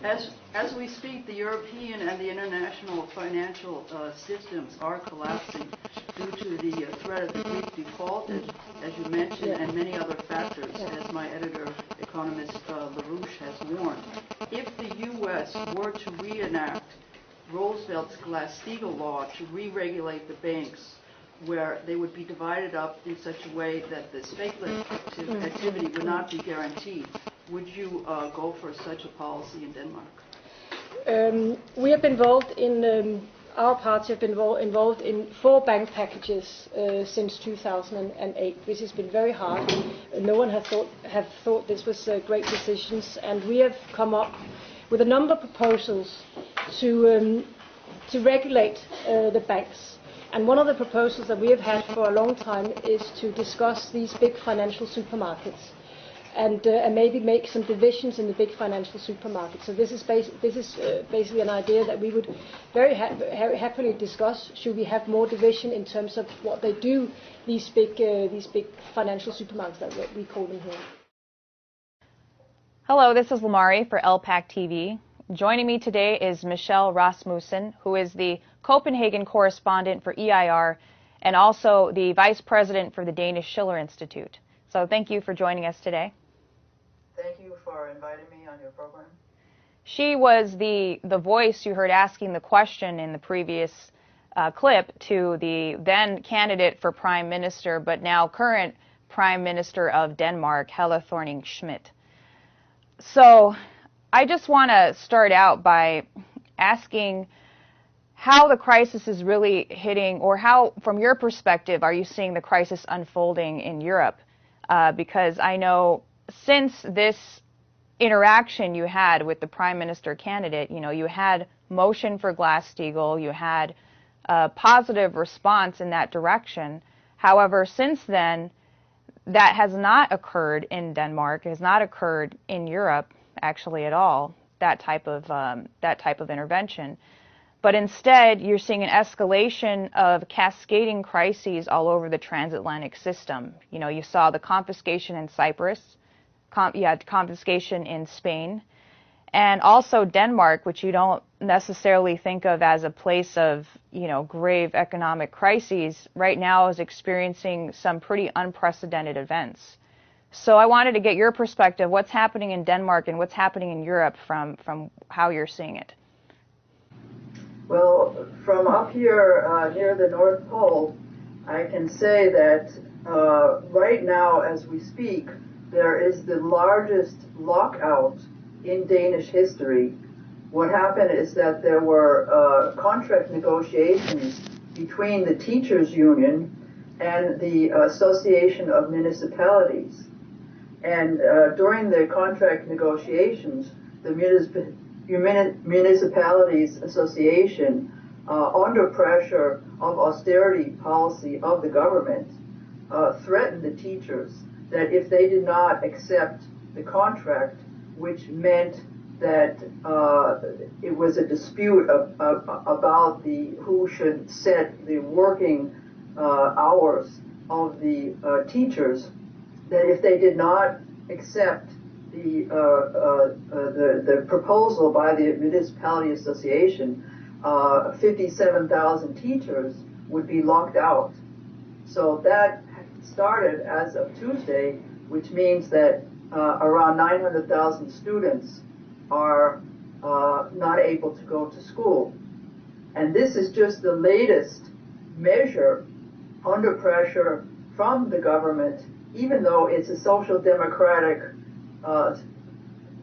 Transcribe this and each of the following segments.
As we speak, the European and the international financial systems are collapsing due to the threat of the Greek default, as you mentioned, and many other factors, as my editor, economist LaRouche, has warned. If the U.S. were to reenact Roosevelt's Glass-Steagall law to re-regulate the banks, where they would be divided up in such a way that the speculative activity would not be guaranteed, would you go for such a policy in Denmark? We have been involved in, our party have been involved in 4 bank packages since 2008, which has been very hard. No one have thought this was great decisions, and we have come up with a number of proposals to regulate the banks. And one of the proposals that we have had for a long time is to discuss these big financial supermarkets and maybe make some divisions in the big financial supermarkets. So this is basically an idea that we would very happily discuss. Should we have more division in terms of what they do, these big financial supermarkets that we call them here. Hello, this is Lamari for LPAC TV. Joining me today is Michelle Rasmussen, who is the Copenhagen correspondent for EIR and also the vice president for the Danish Schiller Institute. So thank you for joining us today. Thank you for inviting me on your program. She was the voice you heard asking the question in the previous clip to the then candidate for prime minister, but now current prime minister of Denmark, Helle Thorning-Schmidt. So I just want to start out by asking how the crisis is really hitting, or how, from your perspective, are you seeing the crisis unfolding in Europe? Because I know since this interaction you had with the prime minister candidate, you had motion for Glass-Steagall, you had a positive response in that direction. However, since then, that has not occurred in Denmark, has not occurred in Europe actually at all, that type of intervention. But instead, you're seeing an escalation of cascading crises all over the transatlantic system. You saw the confiscation in Cyprus, you had confiscation in Spain, and also Denmark, which you don't necessarily think of as a place of, grave economic crises, right now is experiencing some pretty unprecedented events. So I wanted to get your perspective, what's happening in Denmark and what's happening in Europe from how you're seeing it. Well, from up here near the North Pole, I can say that right now, as we speak, there is the largest lockout in Danish history. What happened is that there were contract negotiations between the teachers' union and the Association of Municipalities. And during the contract negotiations, the Municipalities Association, under pressure of austerity policy of the government, threatened the teachers that if they did not accept the contract, which meant that it was a dispute about who should set the working hours of the teachers, that if they did not accept the proposal by the Municipality Association, 57,000 teachers would be locked out. So that started as of Tuesday, which means that around 900,000 students are not able to go to school. And this is just the latest measure under pressure from the government, even though it's a social democratic,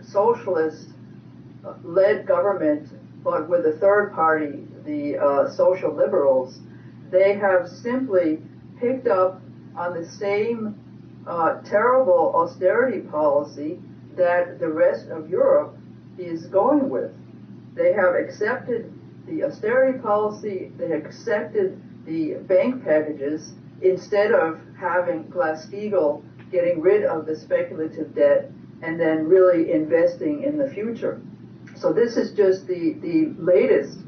socialist-led government, but with a third party, the social liberals. They have simply picked up on the same terrible austerity policy that the rest of Europe is going with. They have accepted the austerity policy, they accepted the bank packages, instead of having Glass-Steagall getting rid of the speculative debt and then really investing in the future. So this is just the latest,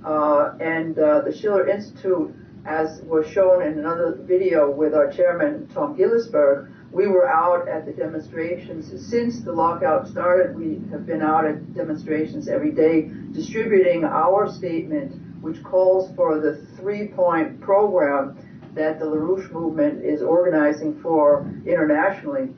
and the Schiller Institute, as was shown in another video with our chairman, Tom Gillisberg, we were out at the demonstrations. Since the lockout started, we have been out at demonstrations every day distributing our statement, which calls for the 3-point program that the LaRouche movement is organizing for internationally.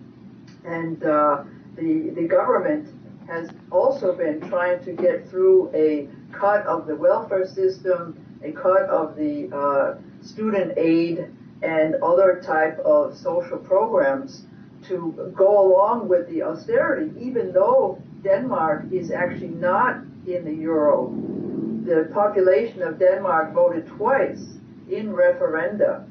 And the government has also been trying to get through a cut of the welfare system, a cut of the student aid, and other type of social programs to go along with the austerity, even though Denmark is actually not in the euro. The population of Denmark voted twice in referenda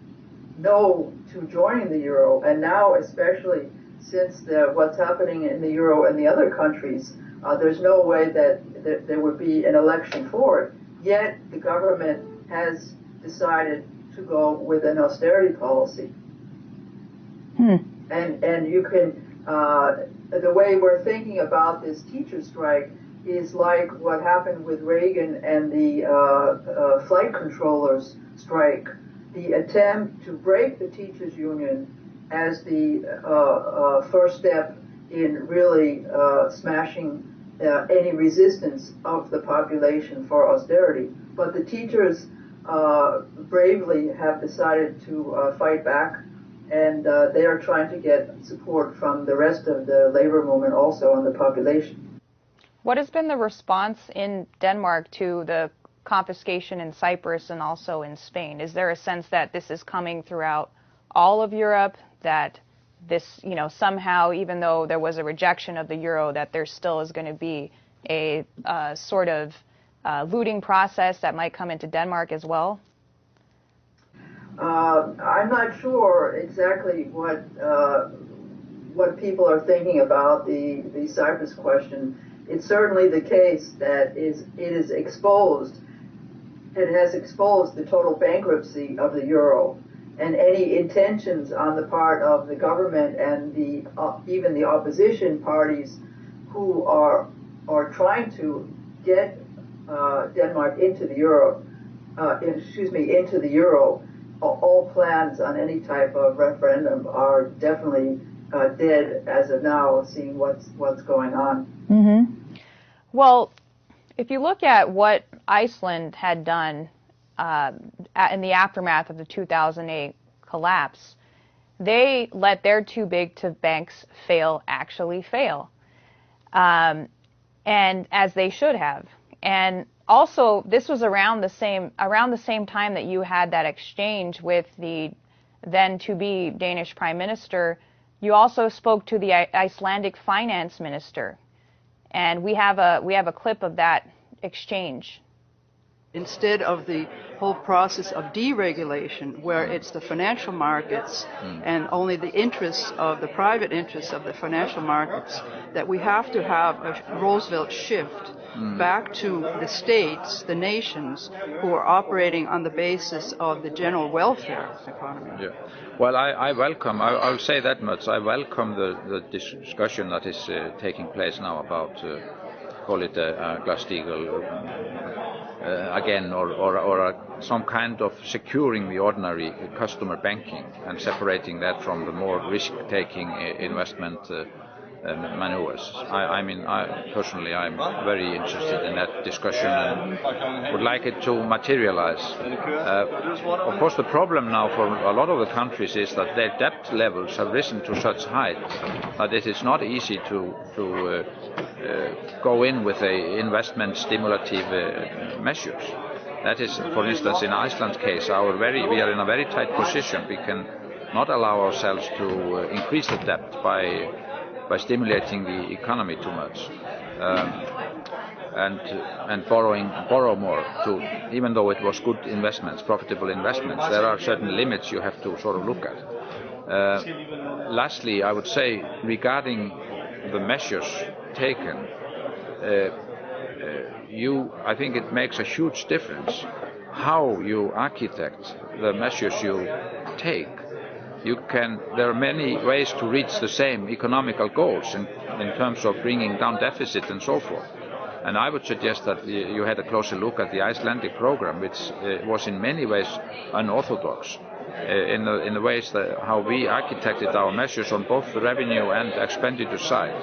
no to joining the euro, and now especially since what's happening in the euro and the other countries, there's no way that there would be an election for it. Yet the government has decided to go with an austerity policy. And you can, the way we're thinking about this teacher strike is like what happened with Reagan and the flight controllers strike. The attempt to break the teachers union as the first step in really smashing any resistance of the population for austerity. But the teachers bravely have decided to fight back, and they are trying to get support from the rest of the labor movement also and the population. What has been the response in Denmark to the confiscation in Cyprus and also in Spain? Is there a sense that this is coming throughout all of Europe, that this, you know, somehow, even though there was a rejection of the euro, that there still is going to be a sort of looting process that might come into Denmark as well? I'm not sure exactly what people are thinking about the Cyprus question. It's certainly the case that it has exposed the total bankruptcy of the euro, and any intentions on the part of the government and even the opposition parties who are trying to get Denmark into the euro, into the euro. All plans on any type of referendum are definitely dead as of now, seeing what's going on. Mm-hmm. Well, if you look at what Iceland had done in the aftermath of the 2008 collapse, they let their too big to banks fail actually fail, and as they should have. And also, this was around the same time that you had that exchange with the then-to-be Danish Prime Minister. You also spoke to the Icelandic Finance Minister, and we have a clip of that exchange. Instead of the whole process of deregulation, where it's the financial markets and only the interests of the private interests of the financial markets, that we have to have a Roosevelt shift back to the states, the nations, who are operating on the basis of the general welfare economy. Yeah. Well, I welcome, I'll say that much, I welcome the discussion that is taking place now about, call it a Glass-Steagall again, or some kind of securing the ordinary customer banking and separating that from the more risk-taking investment maneuvers. I mean, personally, I'm very interested in that discussion and would like it to materialize. Of course, the problem now for a lot of the countries is that their debt levels have risen to such height that it is not easy to go in with a investment stimulative measures. That is, for instance, in Iceland's case, we are in a very tight position. We can not allow ourselves to increase the debt by stimulating the economy too much, and borrow more. Even though it was good investments, profitable investments, there are certain limits you have to sort of look at. Lastly, I would say regarding the measures taken, I think it makes a huge difference how you architect the measures you take. There are many ways to reach the same economical goals in terms of bringing down deficit and so forth. And I would suggest that you had a closer look at the Icelandic program, which was in many ways unorthodox. in the ways that how we architected our measures on both the revenue and expenditure side.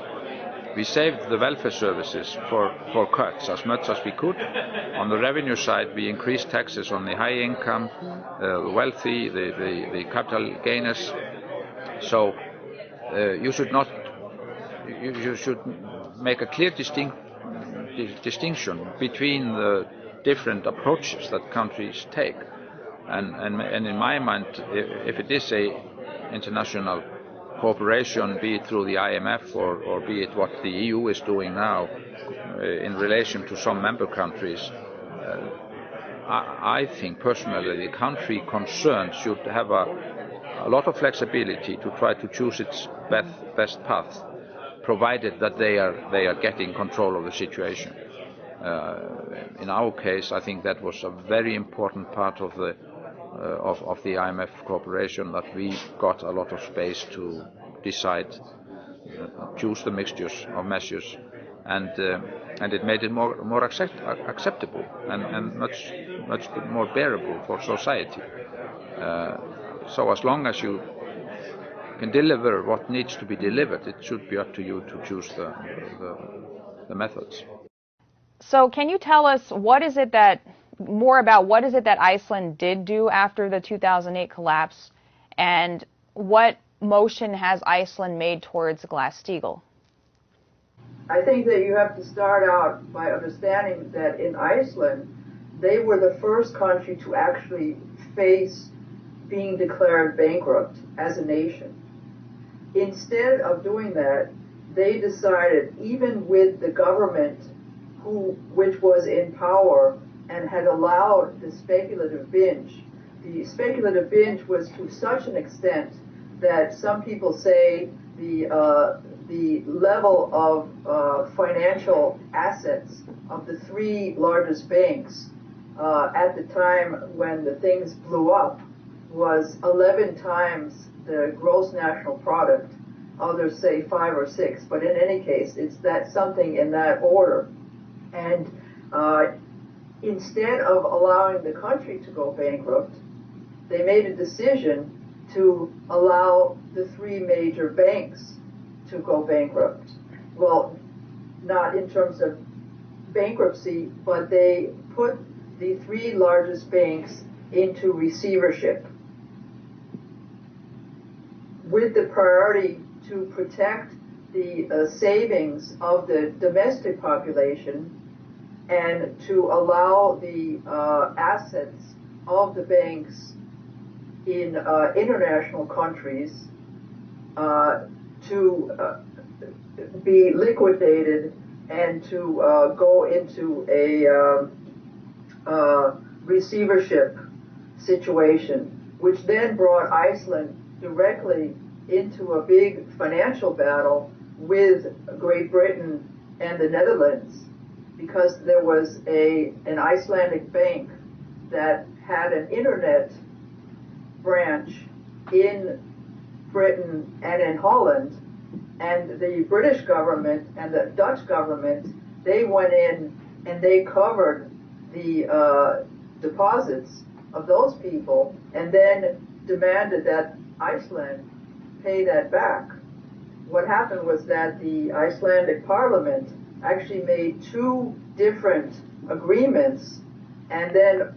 We saved the welfare services for cuts as much as we could. On the revenue side, we increased taxes on the high income, the wealthy, the capital gainers. So you should not. You should make a clear distinction between the different approaches that countries take. And in my mind, if it is a international cooperation, be it through the IMF or be it what the EU is doing now in relation to some member countries, I think personally the country concerned should have a lot of flexibility to try to choose its best path, provided that they are getting control of the situation. In our case, I think that was a very important part of the IMF cooperation, that we got a lot of space to decide, choose the mixtures of measures, and it made it more acceptable and much more bearable for society. So as long as you can deliver what needs to be delivered, it should be up to you to choose the methods. So can you tell us more about what is it that Iceland did do after the 2008 collapse, and what motion has Iceland made towards Glass-Steagall? I think that you have to start out by understanding that in Iceland, they were the first country to actually face being declared bankrupt as a nation. Instead of doing that, they decided, even with the government which was in power and had allowed the speculative binge was to such an extent that some people say the level of financial assets of the three largest banks at the time when the things blew up was 11 times the gross national product. Others say 5 or 6, but in any case, it's that something in that order. And instead of allowing the country to go bankrupt, they made a decision to allow the three major banks to go bankrupt. Well, not in terms of bankruptcy, but they put the three largest banks into receivership with the priority to protect the savings of the domestic population and to allow the assets of the banks in international countries to be liquidated and to go into a receivership situation, which then brought Iceland directly into a big financial battle with Great Britain and the Netherlands, because there was an Icelandic bank that had an internet branch in Britain and in Holland, and the British government and the Dutch government, they went in and they covered the deposits of those people and then demanded that Iceland pay that back. What happened was that the Icelandic parliament actually made two different agreements and then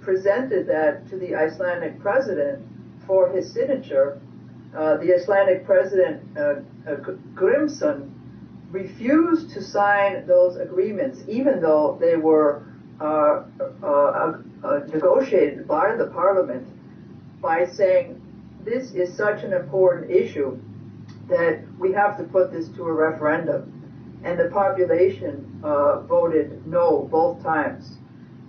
presented that to the Icelandic president for his signature. The Icelandic president, Grimsson, refused to sign those agreements, even though they were negotiated by the parliament, by saying this is such an important issue that we have to put this to a referendum. And the population voted no both times.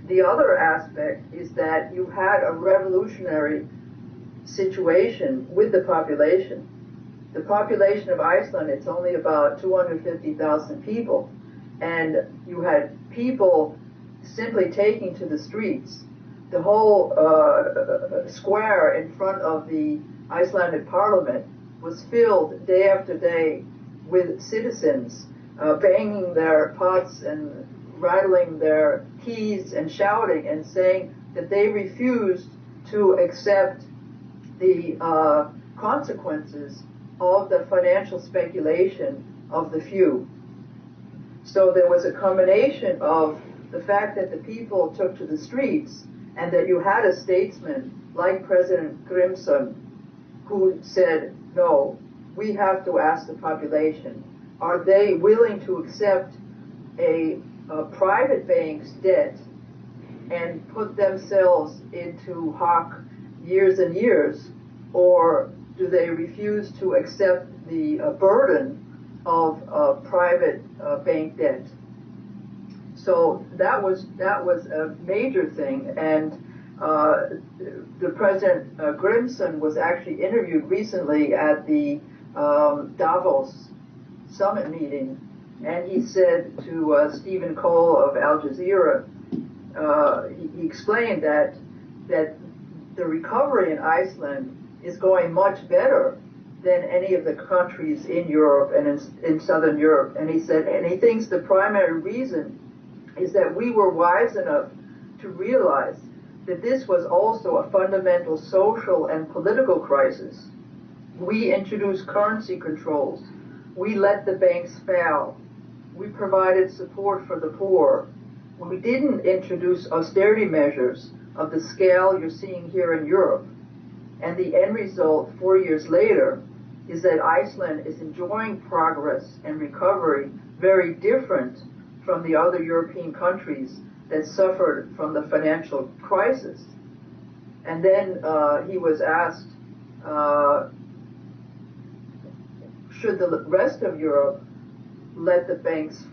The other aspect is that you had a revolutionary situation with the population. The population of Iceland, it's only about 250,000 people, and you had people simply taking to the streets. The whole square in front of the Icelandic parliament was filled day after day with citizens banging their pots and rattling their keys and shouting and saying that they refused to accept the consequences of the financial speculation of the few. So there was a combination of the fact that the people took to the streets and that you had a statesman like President Grimson who said, no, we have to ask the population, are they willing to accept a private bank's debt and put themselves into hock years and years, or do they refuse to accept the burden of private bank debt? So that was a major thing, and the President Grimson was actually interviewed recently at the Davos summit meeting, and he said to Stephen Cole of Al Jazeera, he explained that the recovery in Iceland is going much better than any of the countries in Europe and in Southern Europe. And he said, and he thinks the primary reason is that we were wise enough to realize that this was also a fundamental social and political crisis. We introduced currency controls. We let the banks fail. We provided support for the poor. We didn't introduce austerity measures of the scale you're seeing here in Europe. And the end result 4 years later is that Iceland is enjoying progress and recovery very different from the other European countries that suffered from the financial crisis. And then he was asked, should the rest of Europe let the banks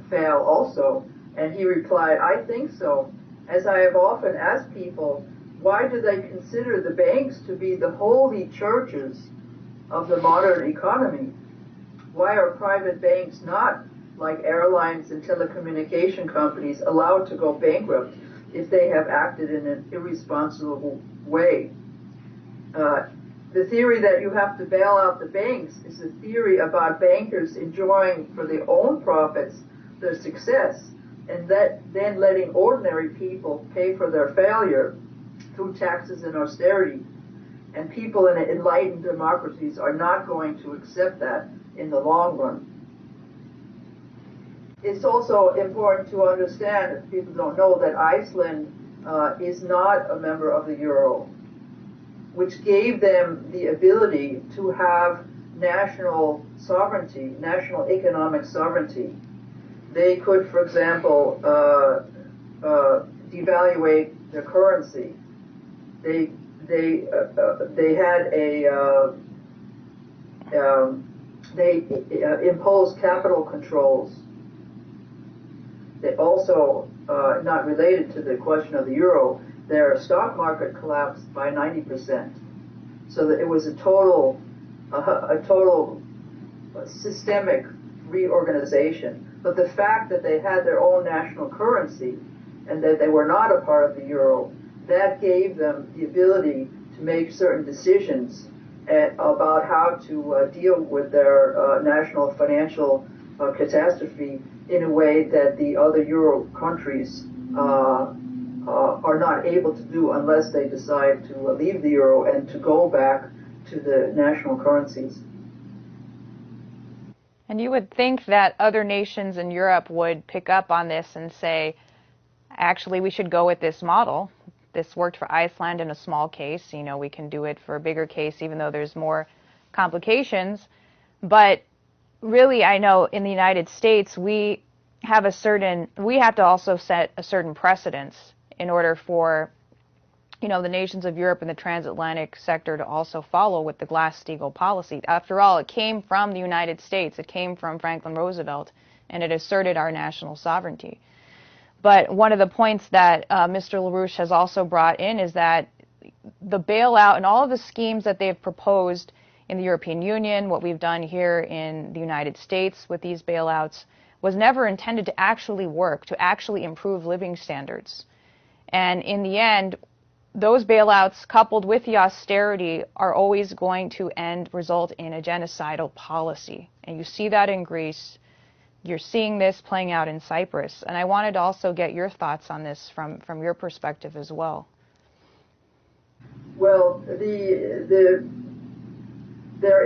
fail also? And he replied, I think so. As I have often asked people, why do they consider the banks to be the holy churches of the modern economy? Why are private banks not, like airlines and telecommunication companies, allowed to go bankrupt if they have acted in an irresponsible way? The theory that you have to bail out the banks is a theory about bankers enjoying for their own profits their success, and then letting ordinary people pay for their failure through taxes and austerity. And people in enlightened democracies are not going to accept that in the long run. It's also important to understand, if people don't know, that Iceland is not a member of the euro, which gave them the ability to have national sovereignty, national economic sovereignty. They could, for example, devaluate their currency. They imposed capital controls. They also, not related to the question of the euro, their stock market collapsed by 90%. So that it was a total systemic reorganization. But the fact that they had their own national currency and that they were not a part of the euro, that gave them the ability to make certain decisions about how to deal with their national financial catastrophe in a way that the other euro countries are not able to do unless they decide to leave the euro and to go back to the national currencies. And you would think that other nations in Europe would pick up on this and say, actually, we should go with this model. This worked for Iceland in a small case. You know, we can do it for a bigger case, even though there's more complications. But really, I know in the United States, we have to also set a certain precedence in order for, the nations of Europe and the transatlantic sector to also follow with the Glass-Steagall policy. After all, it came from the United States. It came from Franklin Roosevelt, and it asserted our national sovereignty. But one of the points that Mr. LaRouche has also brought in is that the bailout and all of the schemes that they've proposed in the European Union, what we've done here in the United States with these bailouts, was never intended to actually work, to actually improve living standards. And in the end, those bailouts, coupled with the austerity, are always going to result in a genocidal policy. And you see that in Greece. You're seeing this playing out in Cyprus. And I wanted to also get your thoughts on this from your perspective as well. Well, there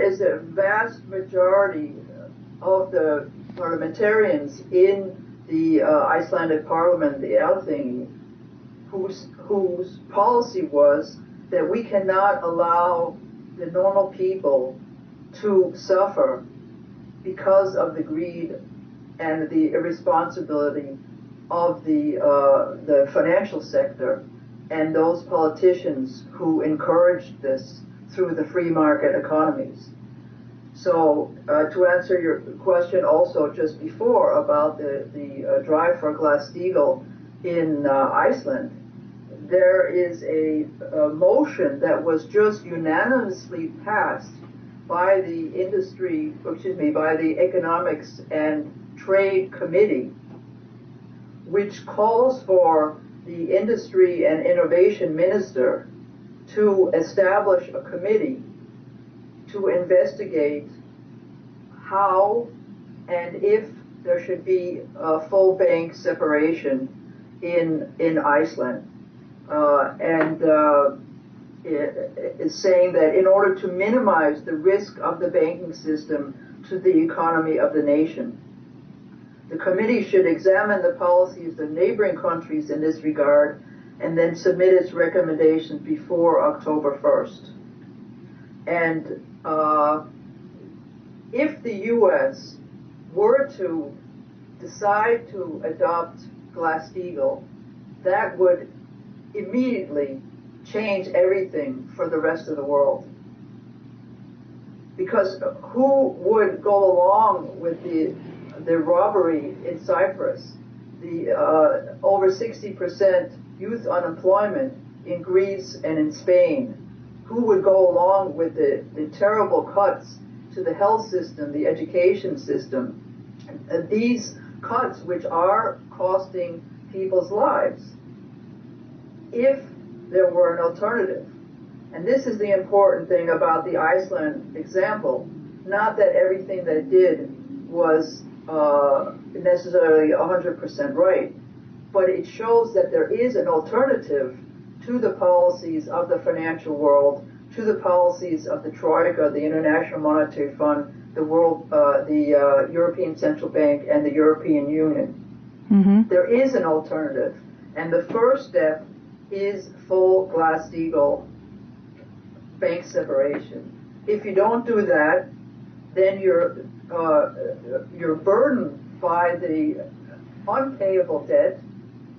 is a vast majority of the parliamentarians in the Icelandic parliament, the Alþingi, whose policy was that we cannot allow the normal people to suffer because of the greed and the irresponsibility of the financial sector and those politicians who encouraged this through the free market economies. So to answer your question also just before about the drive for Glass-Steagall in Iceland, there is a motion that was just unanimously passed by by the Economics and Trade Committee, which calls for the Industry and Innovation Minister to establish a committee to investigate how and if there should be a full bank separation in Iceland. Is saying that in order to minimize the risk of the banking system to the economy of the nation, the committee should examine the policies of neighboring countries in this regard and then submit its recommendations before October 1st. And if the U.S. were to decide to adopt Glass-Steagall, that would immediately change everything for the rest of the world. Because who would go along with the robbery in Cyprus, the over 60% youth unemployment in Greece and in Spain? Who would go along with the terrible cuts to the health system, the education system? These cuts which are costing people's lives. If there were an alternative, and this is the important thing about the Iceland example, not that everything that it did was necessarily 100% right, but it shows that there is an alternative to the policies of the financial world, to the policies of the Troika, the International Monetary Fund, the European Central Bank, and the European Union. Mm-hmm. There is an alternative, and the first step is full Glass-Steagall bank separation. If you don't do that, then you're burdened by the unpayable debt,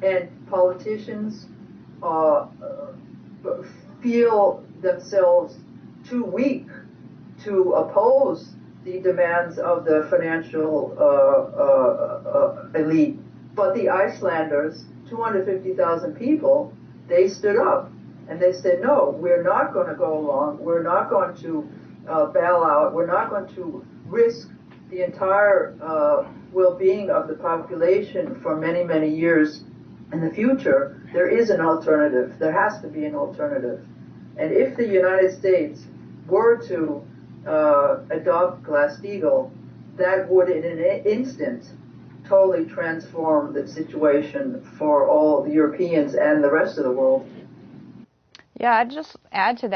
and politicians feel themselves too weak to oppose the demands of the financial elite. But the Icelanders, 250,000 people, they stood up and they said, no, we're not going to go along, we're not going to bail out, we're not going to risk the entire well-being of the population for many, many years in the future. There is an alternative. There has to be an alternative. And if the United States were to adopt Glass-Steagall, that would in an instant totally transform the situation for all the Europeans and the rest of the world. Yeah, I'd just add to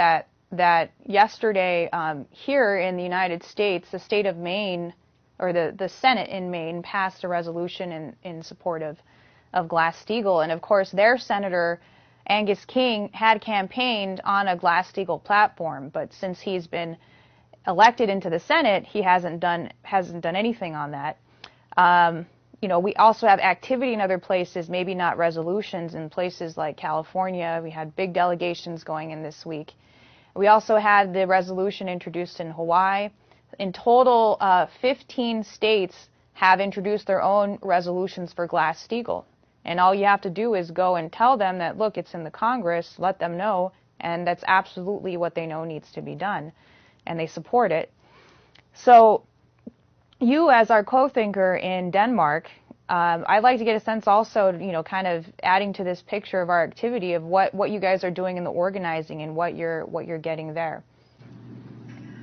that yesterday here in the United States, the state of Maine, or the Senate in Maine, passed a resolution in support of Glass-Steagall. And of course, their Senator Angus King had campaigned on a Glass-Steagall platform, but since he's been elected into the Senate, he hasn't done anything on that. We also have activity in other places, maybe not resolutions, in places like California. We had big delegations going in this week. We also had the resolution introduced in Hawaii. In total, 15 states have introduced their own resolutions for Glass-Steagall. And all you have to do is go and tell them that, look, it's in the Congress, let them know, and that's absolutely what they know needs to be done. And they support it. So you, as our co-thinker in Denmark, I'd like to get a sense also, kind of adding to this picture of our activity of what you guys are doing in the organizing and what you're getting there.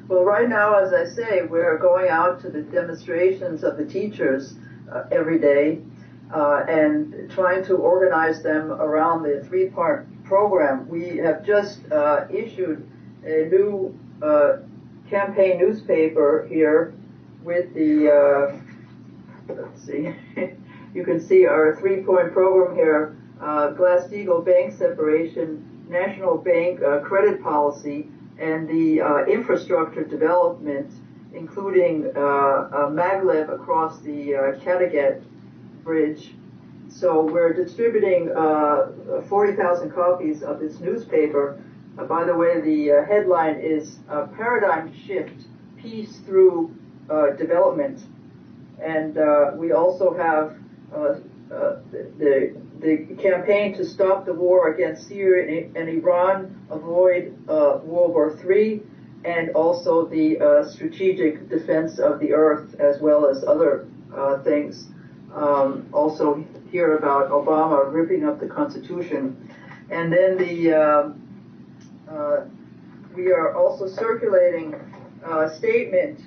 Well, right now, as I say, we're going out to the demonstrations of the teachers every day and trying to organize them around the three-part program. We have just issued a new campaign newspaper here with the, let's see, you can see our 3-point program here, Glass-Steagall bank separation, national bank credit policy, and the infrastructure development, including maglev across the Kattegat Bridge. So we're distributing 40,000 copies of this newspaper. By the way, the headline is Paradigm Shift, Peace Through Development. And we also have the campaign to stop the war against Syria and Iran, avoid World War III, and also the strategic defense of the earth, as well as other things. Also hear about Obama ripping up the Constitution. And then we are also circulating a statement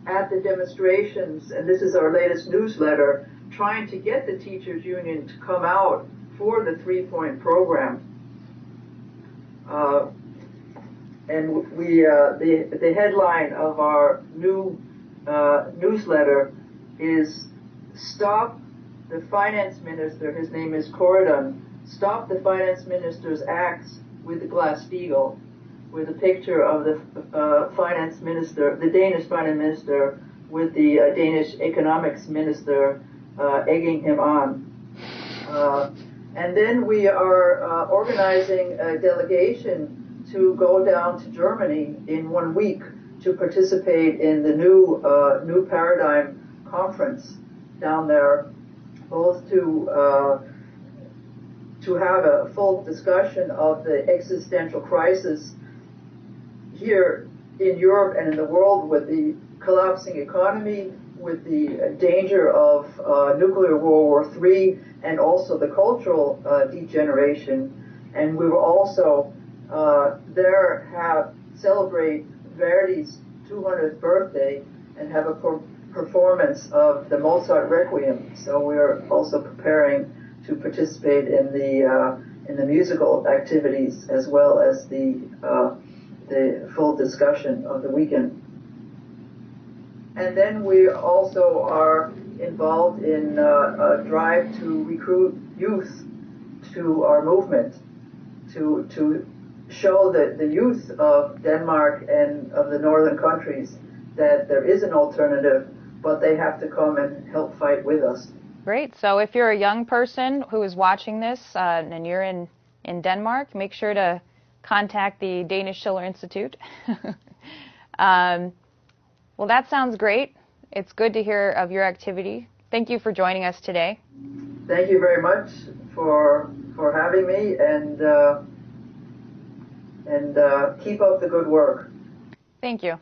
at the demonstrations, and this is our latest newsletter, trying to get the teachers union to come out for the 3-point program. And we the headline of our new newsletter is Stop the Finance Minister, his name is Corydon, Stop the Finance Minister's Acts with the Glass-Steagall, with a picture of the finance minister, the Danish finance minister, with the Danish economics minister egging him on. And then we are organizing a delegation to go down to Germany in 1 week to participate in the new paradigm conference down there, both to have a full discussion of the existential crisis here in Europe and in the world, with the collapsing economy, with the danger of nuclear World War III, and also the cultural degeneration. And we will also celebrate Verdi's 200th birthday and have a performance of the Mozart Requiem. So we are also preparing to participate in the musical activities, as well as the full discussion of the weekend. And then we also are involved in a drive to recruit youth to our movement, to show the youth of Denmark and of the northern countries that there is an alternative, but they have to come and help fight with us. Great. So if you're a young person who is watching this and you're in Denmark, make sure to contact the Danish Schiller Institute. Well, that sounds great. It's good to hear of your activity. Thank you for joining us today. Thank you very much for having me, and keep up the good work. Thank you.